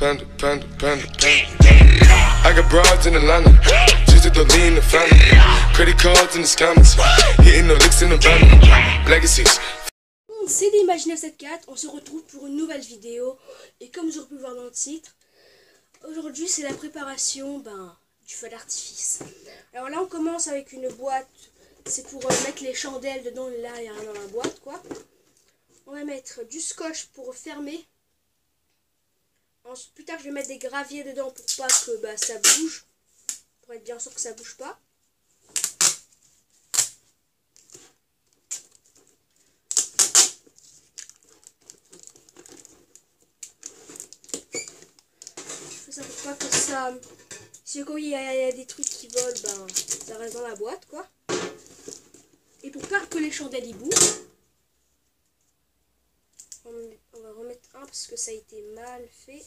panda, panda, panda, panda. I got broads in Atlanta, just to lean the family. Credit cards in the scammers, hitting the licks in the van. Legacies. C'est d'Imagine974, on se retrouve pour une nouvelle vidéo. Et comme vous aurez pu voir dans le titre, aujourd'hui c'est la préparation du feu d'artifice. Alors là on commence avec une boîte, c'est pour mettre les chandelles dedans, là il n'y a rien dans la boîte quoi. On va mettre du scotch pour fermer. Ensuite, plus tard je vais mettre des graviers dedans pour pas que ça bouge, pour être bien sûr que ça bouge pas. Je fais ça pour pas que ça... Si il y a des trucs qui volent, ça reste dans la boîte quoi. Et pour pas que les chandelles y bougent, on va remettre un parce que ça a été mal fait.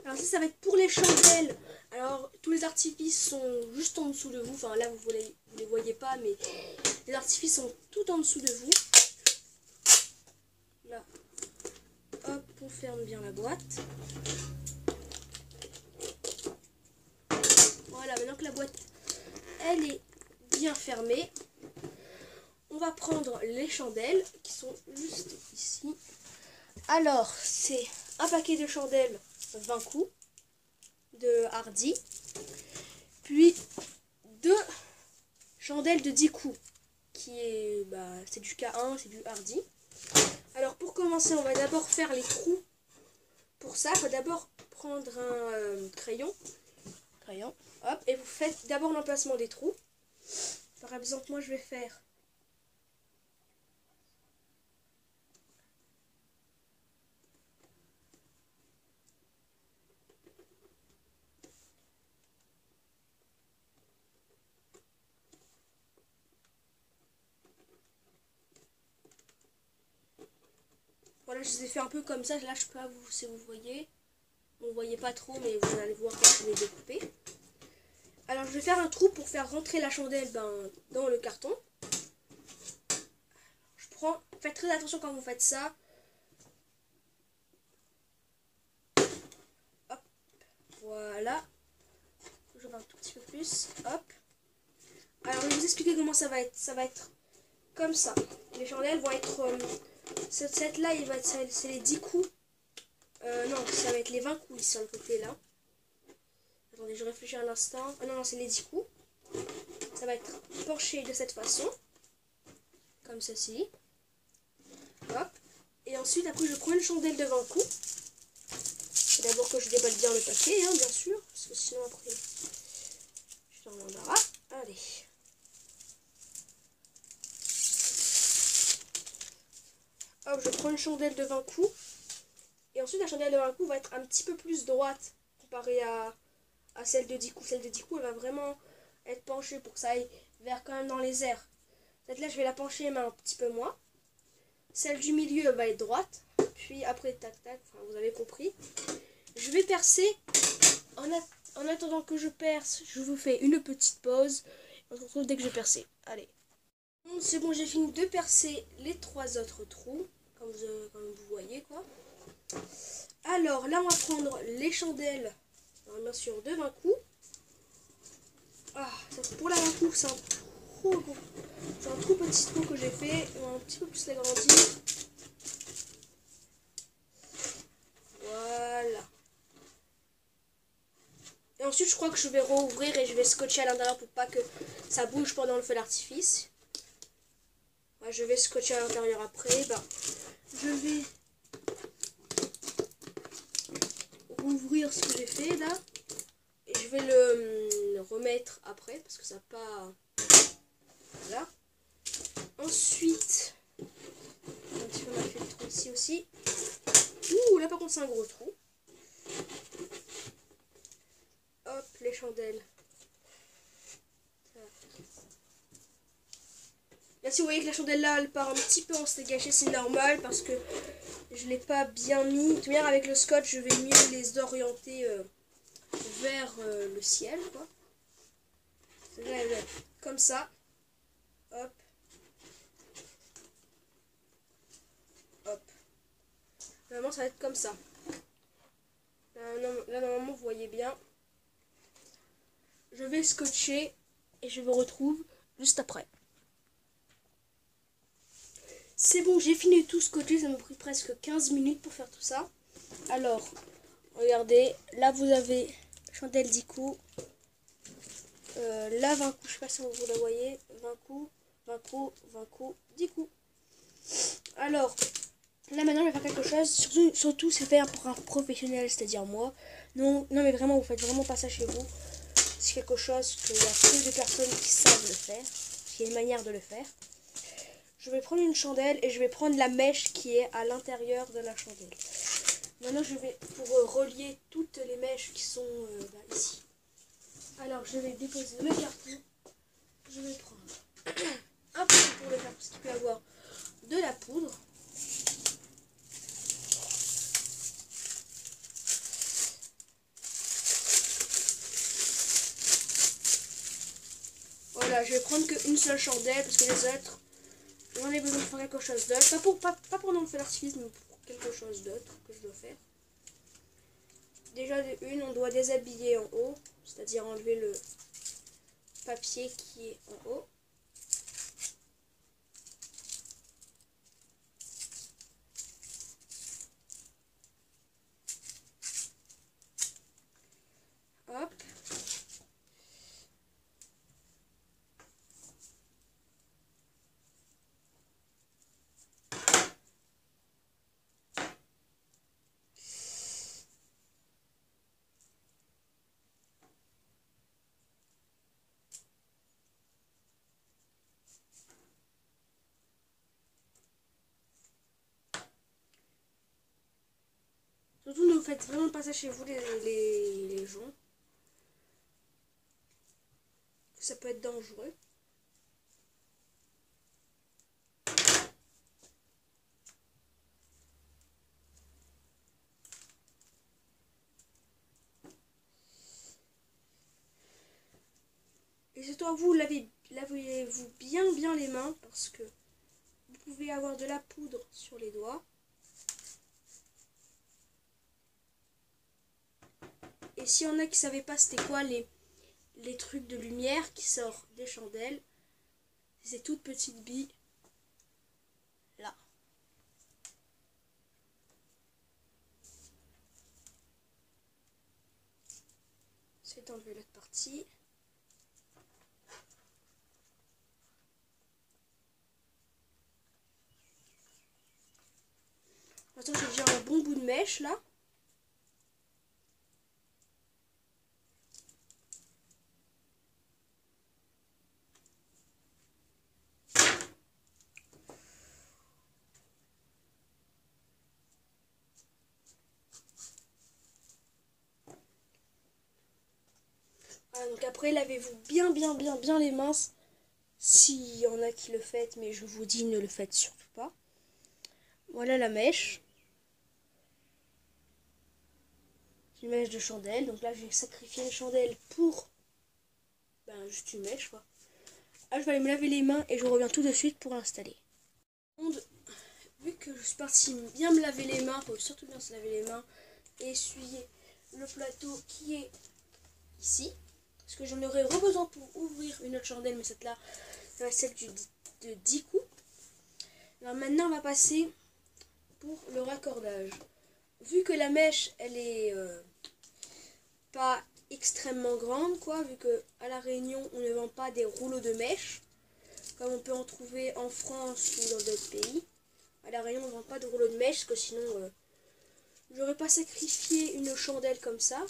Alors ça va être pour les chandelles. Alors tous les artifices sont juste en dessous de vous. Enfin là vous les voyez pas, mais les artifices sont tout en dessous de vous. Là, hop, on ferme bien la boîte. Voilà, maintenant que la boîte elle est bien fermée, on va prendre les chandelles qui sont juste ici. Alors c'est un paquet de chandelles 20 coups de hardy, puis 2 chandelles de 10 coups qui est c'est du K1, c'est du hardy. Alors pour commencer on va d'abord faire les trous. Pour ça il faut d'abord prendre un crayon, hop, et vous faites d'abord l'emplacement des trous. Par exemple moi je vais faire voilà, je les ai fait un peu comme ça. Là, je sais pas si vous voyez. Vous voyez pas trop, mais vous allez voir quand je vais découper. Alors, je vais faire un trou pour faire rentrer la chandelle dans le carton. Faites très attention quand vous faites ça. Hop, voilà. Je vais un tout petit peu plus. Hop. Alors, je vais vous expliquer comment ça va être. Ça va être comme ça. Les chandelles vont être... cette là, c'est les 10 coups. Non, ça va être les 20 coups ici sur le côté là. Attendez, je réfléchis un instant. Ah non, c'est les 10 coups. Ça va être penché de cette façon. Comme ceci. Hop. Et ensuite, après, je prends une chandelle de 20 coups. C'est d'abord que je déballe bien le paquet, hein, bien sûr. Parce que sinon, après, je suis dans l'embarras. Allez. Hop, je prends une chandelle de 20 coups. Et ensuite, la chandelle de 20 coups va être un petit peu plus droite comparée à celle de 10 coups. Celle de 10 coups, elle va vraiment être penchée pour que ça aille vers quand même dans les airs. Cette là, je vais la pencher, mais un petit peu moins. Celle du milieu va être droite. Puis après, tac, tac, vous avez compris. Je vais percer. En attendant que je perce, je vous fais une petite pause. On se retrouve dès que j'ai percé. Allez. C'est bon, j'ai fini de percer les 3 autres trous. Comme vous voyez, quoi. Alors, là, on va prendre les chandelles. Alors, bien sûr, de 20 coups. Ah, pour la 20 coups, c'est un trop petit trou que j'ai fait. On va un petit peu plus l'agrandir. Voilà. Et ensuite, je crois que je vais rouvrir et je vais scotcher à l'intérieur pour pas que ça bouge pendant le feu d'artifice. Ouais, je vais scotcher à l'intérieur après. Je vais rouvrir ce que j'ai fait là. Et je vais le remettre après parce que ça n'a pas... Voilà. Ensuite, un petit peu mal fait le trou ici aussi. Ouh, là par contre c'est un gros trou. Hop, les chandelles. Là si vous voyez que la chandelle là elle part un petit peu en steak gâché, c'est normal parce que je l'ai pas bien mis. De toute manière avec le scotch je vais mieux les orienter vers le ciel quoi. Celle-là, elle va être comme ça. Hop. Hop. Normalement, ça va être comme ça. Là, normalement, vous voyez bien. Je vais scotcher et je vous retrouve juste après. C'est bon, j'ai fini de tout scotcher. Ça m'a pris presque 15 minutes pour faire tout ça. Alors, regardez. Là, vous avez chandelle 10 coups. Là, 20 coups. Je sais pas si vous la voyez. 20 coups, 20 coups, 20 coups, 10 coups. Alors, là maintenant, je vais faire quelque chose. Surtout c'est fait pour un professionnel, c'est-à-dire moi. Non, mais vraiment, vous faites vraiment pas ça chez vous. C'est quelque chose qu'il y a peu de personnes qui savent le faire. Il y a une manière de le faire. Je vais prendre une chandelle et je vais prendre la mèche qui est à l'intérieur de la chandelle. Maintenant, je vais pour relier toutes les mèches qui sont ici. Alors, je vais déposer le carton. Je vais prendre un peu pour le faire parce qu'il peut y avoir de la poudre. Voilà, je vais prendre qu'une seule chandelle parce que les autres, j'en ai besoin de faire quelque chose d'autre. Pas pendant le feu d'artifice, mais pour quelque chose d'autre que je dois faire. Déjà, on doit déshabiller en haut, c'est-à-dire enlever le papier qui est en haut. Hop. Surtout, ne faites vraiment pas ça chez vous, les gens. Ça peut être dangereux. Et surtout à vous, lavez-vous bien les mains parce que vous pouvez avoir de la poudre sur les doigts. Et s'il y en a qui ne savaient pas c'était quoi les trucs de lumière qui sortent des chandelles, c'est ces toutes petites billes là. C'est enlever l'autre partie. Maintenant j'ai déjà un bon bout de mèche là. Voilà, donc après lavez-vous bien les mains. S'il y en a qui le font, mais je vous dis ne le faites surtout pas. Voilà la mèche. Une mèche de chandelle. Donc là, j'ai sacrifié une chandelle pour juste une mèche, quoi. Ah, je vais aller me laver les mains et je reviens tout de suite pour l'installer. Vu que je suis partie bien me laver les mains, faut surtout bien se laver les mains et essuyer le plateau qui est ici. Parce que j'en aurais besoin pour ouvrir une autre chandelle, mais cette-là, c'est celle de 10 coups. Alors maintenant, on va passer pour le raccordage. Vu que la mèche, elle est pas extrêmement grande, quoi, vu que à La Réunion, on ne vend pas des rouleaux de mèche, comme on peut en trouver en France ou dans d'autres pays. À La Réunion, on ne vend pas de rouleaux de mèche, parce que sinon, j'aurais pas sacrifié une chandelle comme ça.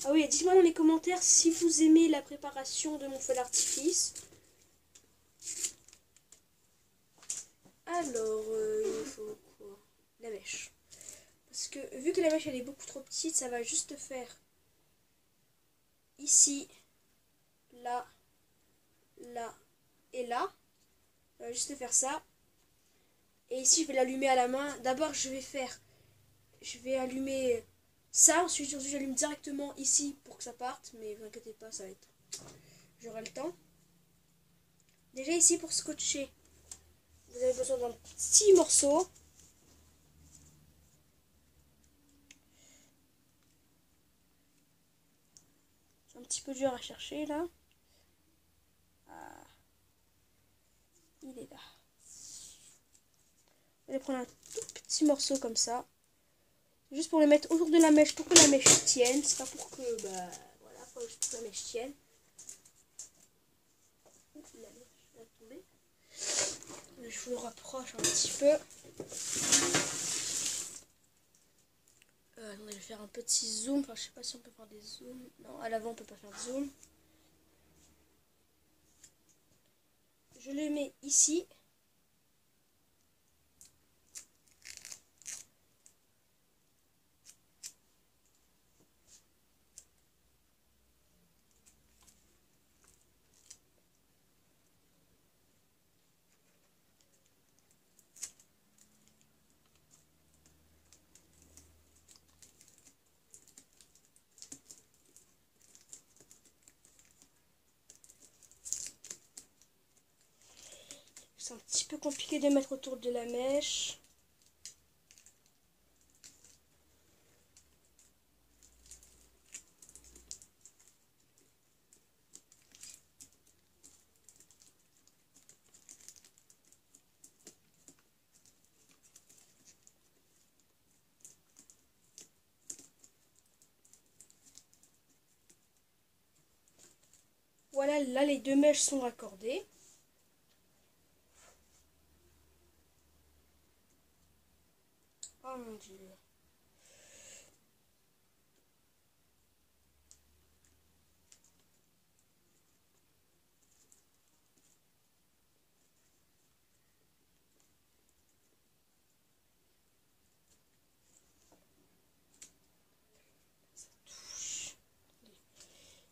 Ah oui, dites-moi dans les commentaires si vous aimez la préparation de mon feu d'artifice. Alors, il faut quoi? La mèche. Parce que vu que la mèche elle est beaucoup trop petite, ça va juste faire ici là et là. On va juste faire ça. Et ici, je vais l'allumer à la main. D'abord, je vais allumer ça. Ensuite, j'allume directement ici pour que ça parte. Mais vous inquiétez pas, ça va être... J'aurai le temps. Déjà ici, pour scotcher, vous avez besoin d'un petit morceau. C'est un petit peu dur à chercher, là. Ah. Il est là. Vous allez prendre un tout petit morceau comme ça. Juste pour le mettre autour de la mèche, pour que la mèche tienne. C'est pas pour que, bah, voilà, juste pour que la mèche tienne. Oups, la mèche va tomber. Je vous le rapproche un petit peu. Attendez, je vais faire un petit zoom. Enfin, je sais pas si on peut faire des zooms. Non, à l'avant, on peut pas faire de zoom. Je le mets ici. C'est un petit peu compliqué de mettre autour de la mèche. Voilà, là les deux mèches sont raccordées. Oh mon dieu.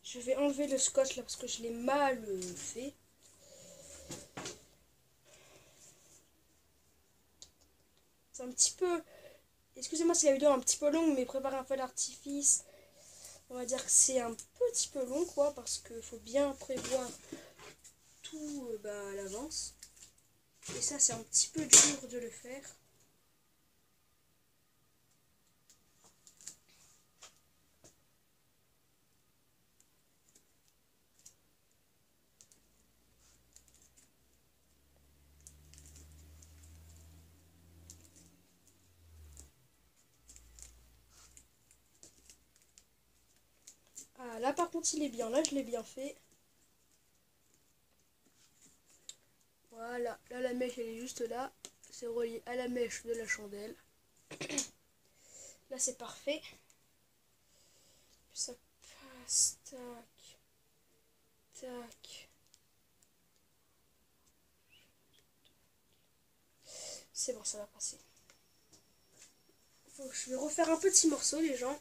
Je vais enlever le scotch là parce que je l'ai mal fait. C'est un petit peu... Excusez-moi si la vidéo est un petit peu longue, mais préparer un feu d'artifice, on va dire que c'est un petit peu long, quoi, parce qu'il faut bien prévoir tout à l'avance. Et ça, c'est un petit peu dur de le faire. Ah, là par contre il est bien, là je l'ai bien fait. Voilà, là la mèche elle est juste là. C'est relié à la mèche de la chandelle. Là c'est parfait. Puis ça passe, tac, tac. C'est bon, ça va passer. Je vais refaire un petit morceau les gens.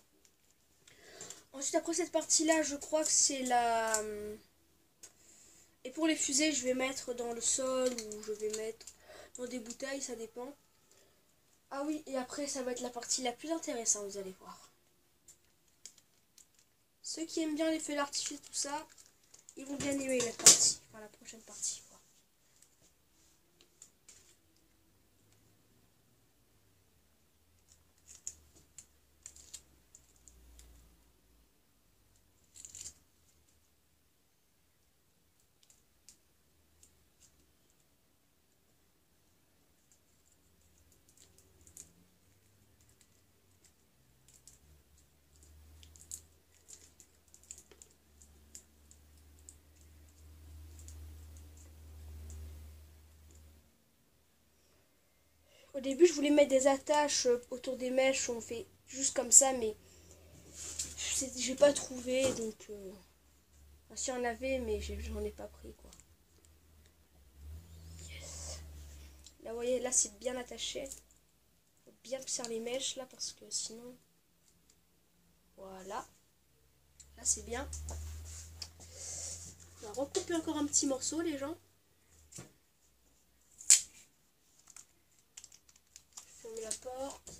Ensuite, après cette partie-là, je crois que c'est la... Et pour les fusées, je vais mettre dans le sol ou je vais mettre dans des bouteilles, ça dépend. Ah oui, et après, ça va être la partie la plus intéressante, vous allez voir. Ceux qui aiment bien les feux d'artifice, tout ça, ils vont bien aimer la partie, enfin la prochaine partie. Au début, je voulais mettre des attaches autour des mèches, on fait juste comme ça, mais j'ai pas trouvé, donc... Enfin, si on avait, mais j'en ai pas pris, quoi. Yes. Là, vous voyez, là, c'est bien attaché. Faut bien serrer les mèches, là, parce que sinon... Voilà. Là, c'est bien. On va recouper encore un petit morceau, les gens. Je ferme la porte.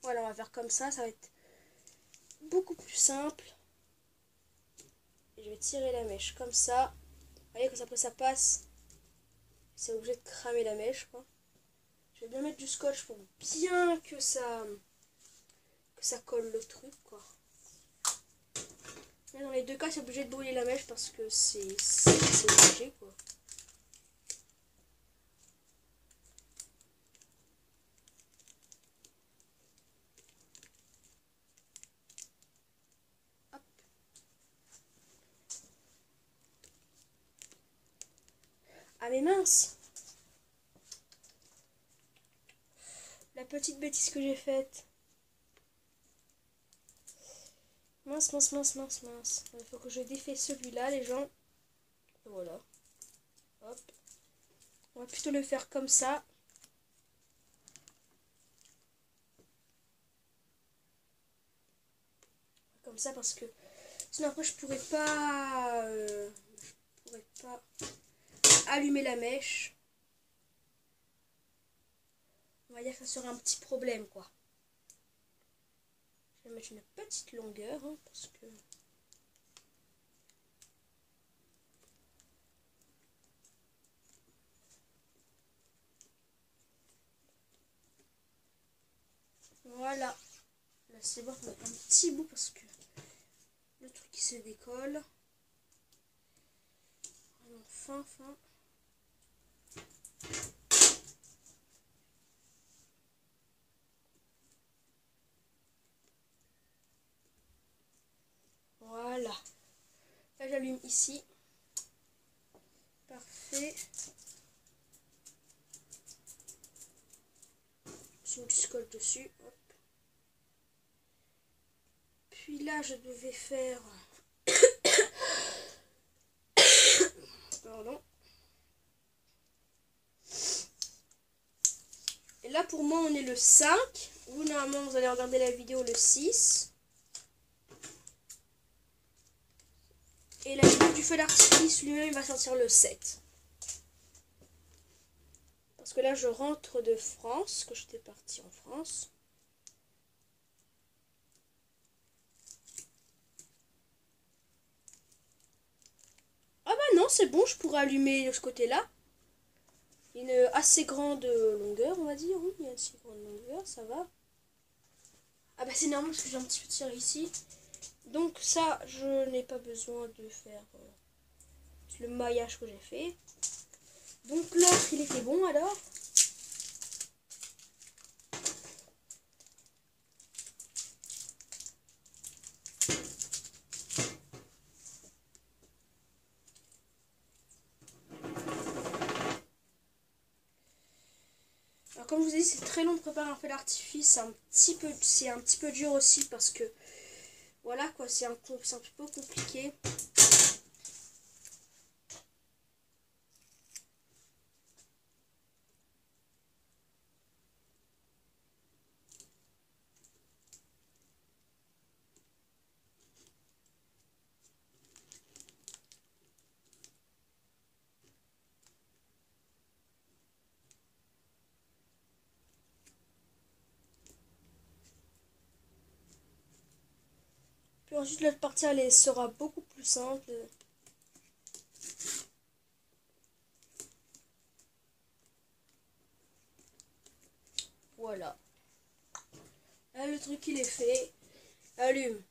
Voilà, on va faire comme ça va être beaucoup plus simple. Et je vais tirer la mèche comme ça. Vous voyez, quand après ça passe, c'est obligé de cramer la mèche, quoi. Je vais bien mettre du scotch pour bien que ça colle le truc, quoi. Mais dans les deux cas, c'est obligé de brouiller la mèche parce que c'est obligé, quoi. Ah mais mince! La petite bêtise que j'ai faite. Mince, mince, mince, mince, mince. Il faut que je défais celui-là, les gens. Voilà. Hop. On va plutôt le faire comme ça. Comme ça parce que sinon après je pourrais pas allumer la mèche. On va dire que ça sera un petit problème, quoi. Je vais mettre une petite longueur, hein, parce que... Voilà. Là, c'est bon, on met un petit bout parce que le truc qui se décolle. Vraiment fin, fin. Voilà. Là, j'allume ici. Parfait. Je mets du scotch dessus. Hop. Puis là, je devais faire... Pardon. Et là, pour moi, on est le 5. Vous, normalement, vous allez regarder la vidéo le 6. Et la vidéo du feu d'artifice lui-même, il va sortir le 7. Parce que là, je rentre de France, que j'étais partie en France. Ah bah non, c'est bon, je pourrais allumer de ce côté-là. Une assez grande longueur, on va dire. Oui, il y a une assez grande longueur, ça va. Ah bah c'est normal parce que j'ai un petit peu tiré ici. Donc ça, je n'ai pas besoin de faire le maillage que j'ai fait. Donc l'autre, il était bon alors. Alors comme je vous ai dit, c'est très long de préparer un feu d'artifice. C'est un petit peu dur aussi parce que voilà quoi, c'est un peu compliqué. Puis ensuite l'autre partie elle sera beaucoup plus simple. Voilà. Là le truc il est fait. Allume.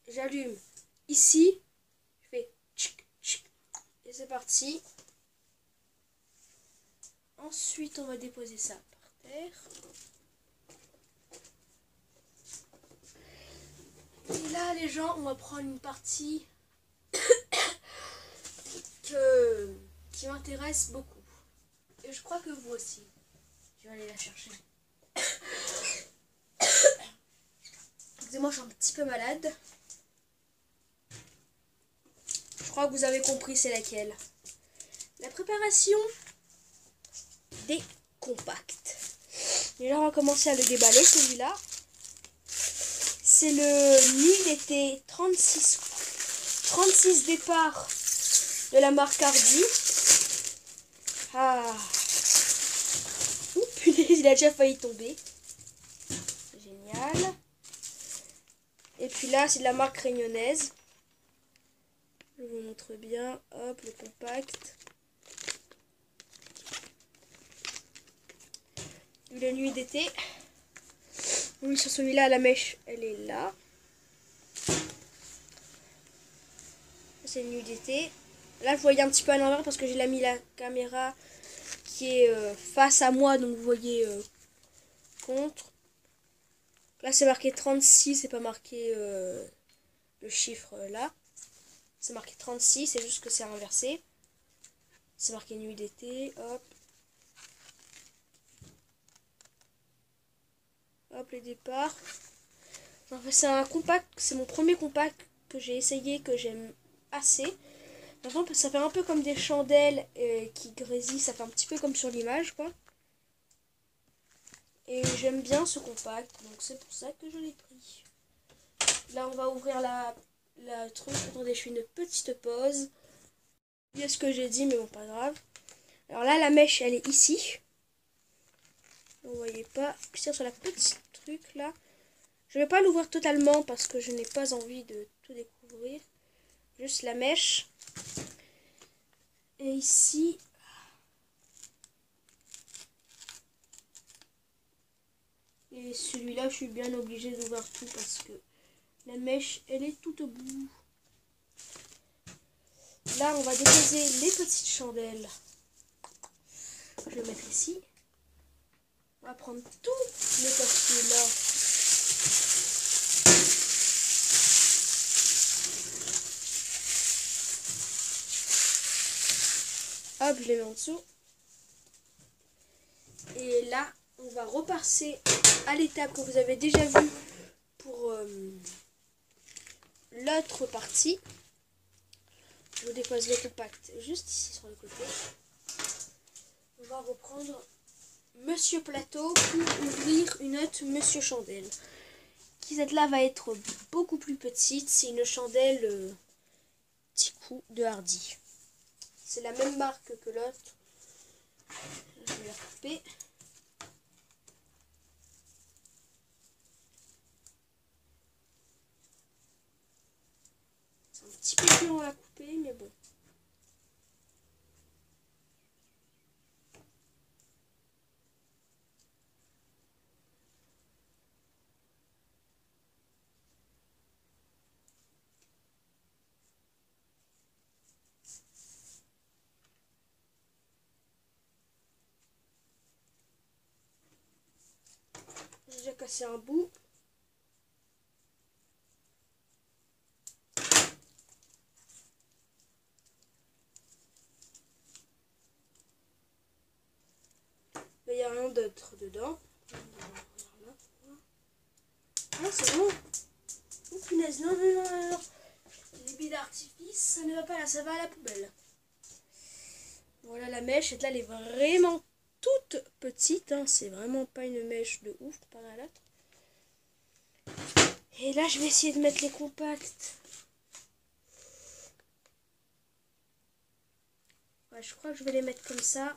J'allume ici. Je fais tchic tchic. Et c'est parti. Ensuite on va déposer ça par terre. les gens, on va prendre une partie qui m'intéresse beaucoup. Et je crois que vous aussi. Je vais aller la chercher. Excusez-moi, je suis un petit peu malade. Je crois que vous avez compris c'est laquelle. La préparation des compacts. Déjà, on va commencer à le déballer, celui-là. C'est le Nuit d'été 36 départs de la marque Hardy. Ah. Ouh, punaise, il a déjà failli tomber. Génial. Et puis là, c'est de la marque réunionnaise. Je vous montre bien. Hop, le compact. La Nuit d'été. Oui, sur celui-là, la mèche, elle est là. C'est une Nuit d'été. Là, je voyais un petit peu à l'envers parce que j'ai mis la caméra qui est face à moi. Donc, vous voyez contre. Là, c'est marqué 36. C'est pas marqué le chiffre là. C'est marqué 36. C'est juste que c'est inversé. C'est marqué Nuit d'été. Hop. Hop, les départs. Enfin, c'est un compact. C'est mon premier compact que j'ai essayé, que j'aime assez. Maintenant, ça fait un peu comme des chandelles qui grésillent. Ça fait un petit peu comme sur l'image, quoi. Et j'aime bien ce compact. Donc, c'est pour ça que je l'ai pris. Là, on va ouvrir la truc. Attendez, je fais une petite pause. Il y a ce que j'ai dit, mais bon, pas grave. Alors là, la mèche, elle est ici. Vous voyez pas. Je tire sur la petite truc, là. Je vais pas l'ouvrir totalement parce que je n'ai pas envie de tout découvrir. Juste la mèche. Et ici, et celui-là, je suis bien obligée d'ouvrir tout parce que la mèche, elle est toute au bout. Là, on va déposer les petites chandelles. Je vais mettre ici. On va prendre tout le papier là. Hop, je les mets en dessous. Et là, on va repasser à l'étape que vous avez déjà vue pour l'autre partie. Je vous dépose les compacts juste ici sur le côté. On va reprendre Monsieur Plateau pour ouvrir une autre Monsieur Chandelle. Qui cette là va être beaucoup plus petite. C'est une chandelle petit coup de Hardy. C'est la même marque que l'autre. Je vais la couper. C'est un petit peu plus long à couper, mais bon. J'ai déjà cassé un bout. Mais il n'y a rien d'autre dedans. Ah, c'est bon. Oh punaise, non, non, non, non. Les billes d'artifice, ça ne va pas là, ça va à la poubelle. Voilà la mèche, et là elle est vraiment toute petite, hein. C'est vraiment pas une mèche de ouf comparé à l'autre. Et là je vais essayer de mettre les compacts. Ouais, je crois que je vais les mettre comme ça.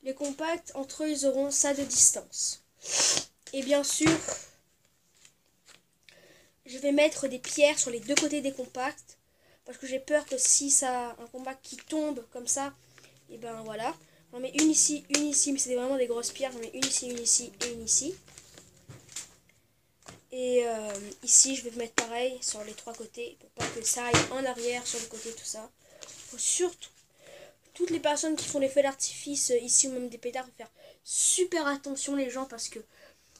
Les compacts, entre eux, ils auront ça de distance. Et bien sûr, je vais mettre des pierres sur les deux côtés des compacts. Parce que j'ai peur que si ça a un compact qui tombe comme ça, et ben voilà. J'en mets une ici, mais c'est vraiment des grosses pierres. J'en mets une ici et une ici. Et ici, je vais mettre pareil sur les trois côtés. Pour pas que ça aille en arrière sur le côté, tout ça. Faut surtout, toutes les personnes qui font les feux d'artifice ici ou même des pétards, faut faire super attention les gens. Parce que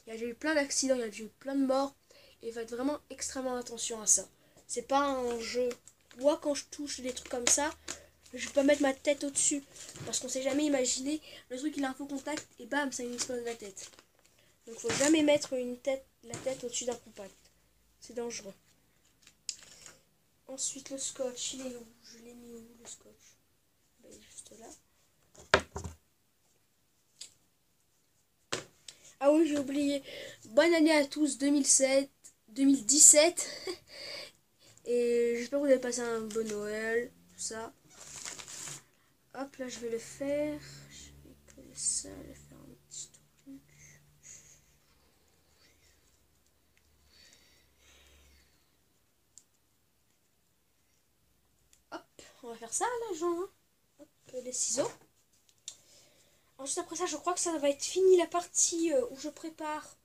Il y a déjà eu plein d'accidents, il y a déjà eu plein de morts. Et faites vraiment extrêmement attention à ça. C'est pas un jeu. Moi, quand je touche des trucs comme ça, je vais pas mettre ma tête au-dessus. Parce qu'on s'est jamais imaginé. Le truc, il a un faux contact et bam, ça lui explose la tête. Donc, faut jamais mettre la tête au-dessus d'un compact. C'est dangereux. Ensuite, le scotch, il est où? Je l'ai mis où, le scotch? Ben, il est juste là. Ah oui, j'ai oublié. Bonne année à tous, 2017. Et j'espère que vous avez passé un bon Noël, tout ça. Hop, là, je vais le faire. Je vais coller ça, je vais faire un petit truc. Hop, on va faire ça, là, genre. Hein. Hop, les ciseaux. Ensuite, après ça, je crois que ça va être fini la partie où je prépare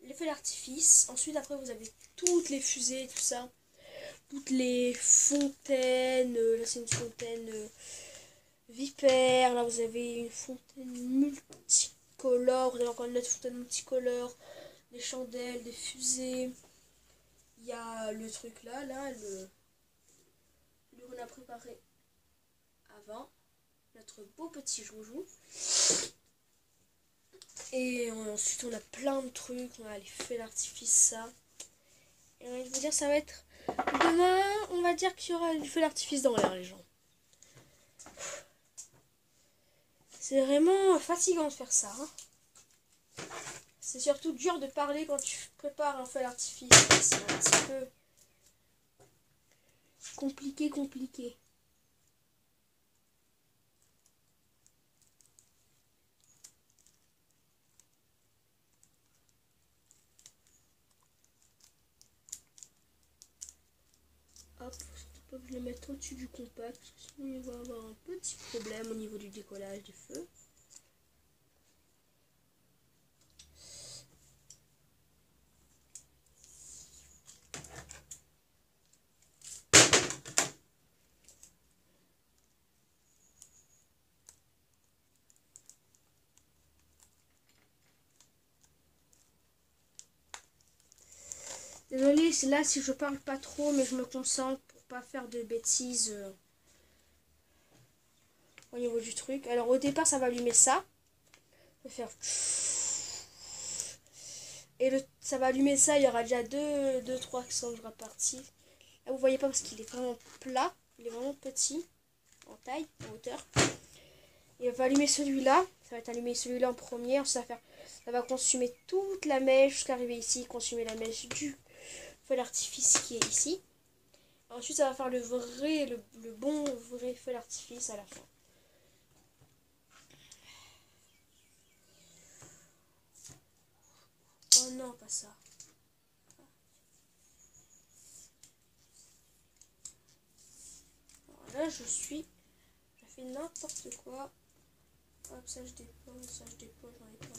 les feux d'artifice. Ensuite, après, vous avez toutes les fusées, tout ça. Toutes les fontaines. Là, c'est une fontaine vipère. Là, vous avez une fontaine multicolore. Vous avez encore une autre fontaine multicolore. Des chandelles, des fusées. Il y a le truc là, le qu'on a préparé avant. Notre beau petit joujou. Et ensuite, on a plein de trucs. On a les feux d'artifice, ça. Et on va vous dire, ça va être... Demain, on va dire qu'il y aura du feu d'artifice dans l'air, les gens. C'est vraiment fatigant de faire ça. Hein. C'est surtout dur de parler quand tu prépares un feu d'artifice. C'est un petit peu compliqué. Hop, faut pas que je le mette au-dessus du compact, parce que sinon il va avoir un petit problème au niveau du décollage du feu. Désolée, c'est là si je parle pas trop, mais je me concentre pour pas faire de bêtises au niveau du truc. Alors au départ, ça va allumer ça. Je vais faire... Et ça va allumer ça, il y aura déjà 2-3 qui sont partis. Là, vous voyez pas parce qu'il est vraiment plat. Il est vraiment petit, en taille, en hauteur. Et on va allumer celui-là. Ça va être allumé celui-là en premier. Ça va consumer toute la mèche jusqu'à arriver ici. Consumer la mèche du feu d'artifice qui est ici. Ensuite, ça va faire le bon vrai feu d'artifice à la fin. Oh non, pas ça. Alors là, je fais n'importe quoi. Hop, ça je dépose, j'en ai pas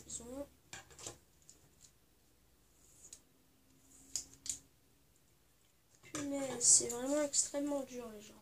besoin. Punaise, c'est vraiment extrêmement dur, les gens.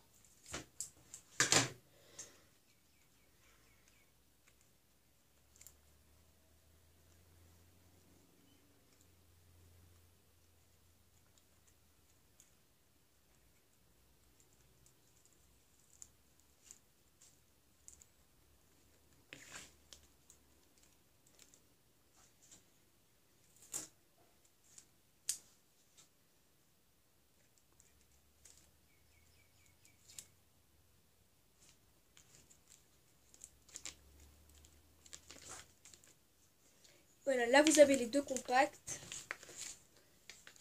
Voilà, là vous avez les deux compacts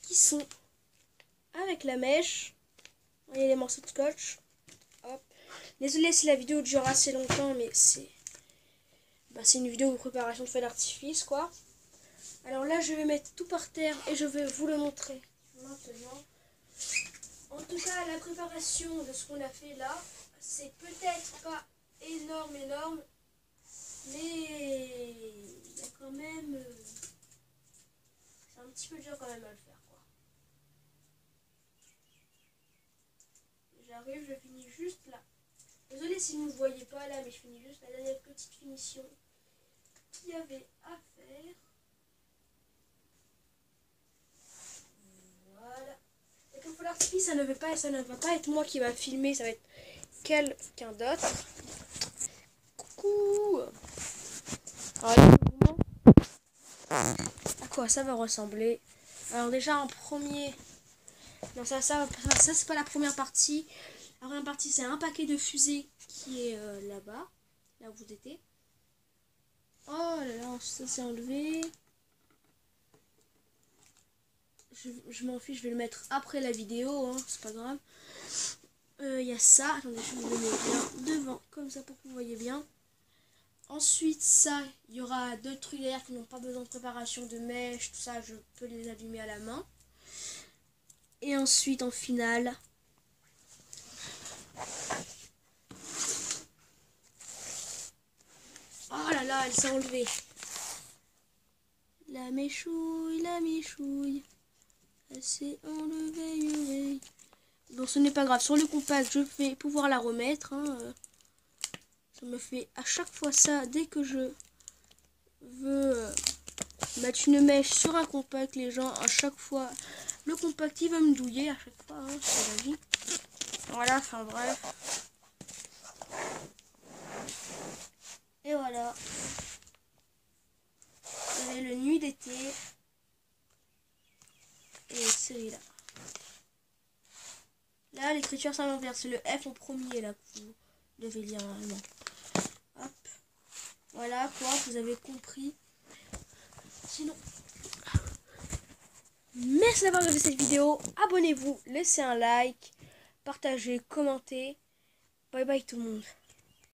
qui sont avec la mèche. Vous voyez les morceaux de scotch. Hop. Désolé si la vidéo dure assez longtemps, mais c'est une vidéo de préparation de feu d'artifice, quoi. Alors là, je vais mettre tout par terre et je vais vous le montrer maintenant. En tout cas, la préparation de ce qu'on a fait là, c'est peut-être pas énorme, mais il y a quand même... c'est un petit peu dur quand même à le faire, quoi. J'arrive, je finis juste là. Désolée si vous ne voyez pas là, mais je finis juste la dernière petite finition qu'il y avait à faire. d'artifice, ça ne va pas être moi qui va filmer, ça va être quelqu'un d'autre. Coucou. Alors, à quoi ça va ressembler? Alors déjà en premier, non ça c'est pas la première partie. La première partie c'est un paquet de fusées qui est là-bas, là où vous étiez. Oh là là, ça s'est enlevé. Je m'en fiche, je vais le mettre après la vidéo, hein, c'est pas grave. Il y a ça, attendez, je vais vous le mettre bien devant, comme ça pour que vous voyez bien. Ensuite, ça, il y aura d'autres trucs derrière qui n'ont pas besoin de préparation de mèche, tout ça, je peux les allumer à la main. Et ensuite, en finale, oh là là, elle s'est enlevée. La méchouille, elle s'est enlevée. Bon, ce n'est pas grave, sur le compact, je vais pouvoir la remettre. Hein. Ça me fait à chaque fois ça, dès que je veux mettre une mèche sur un compact, les gens, à chaque fois, le compact, il va me douiller à chaque fois, hein, c'est la vie. Voilà, enfin bref. Et voilà. Vous avez le Nuit d'été. Et celui-là. Là, l'écriture c'est à l'envers, c'est le F en premier, là, que vous devez lire normalement. Hop. Voilà, quoi, vous avez compris. Sinon, merci d'avoir regardé cette vidéo. Abonnez-vous, laissez un like, partagez, commentez. Bye bye tout le monde.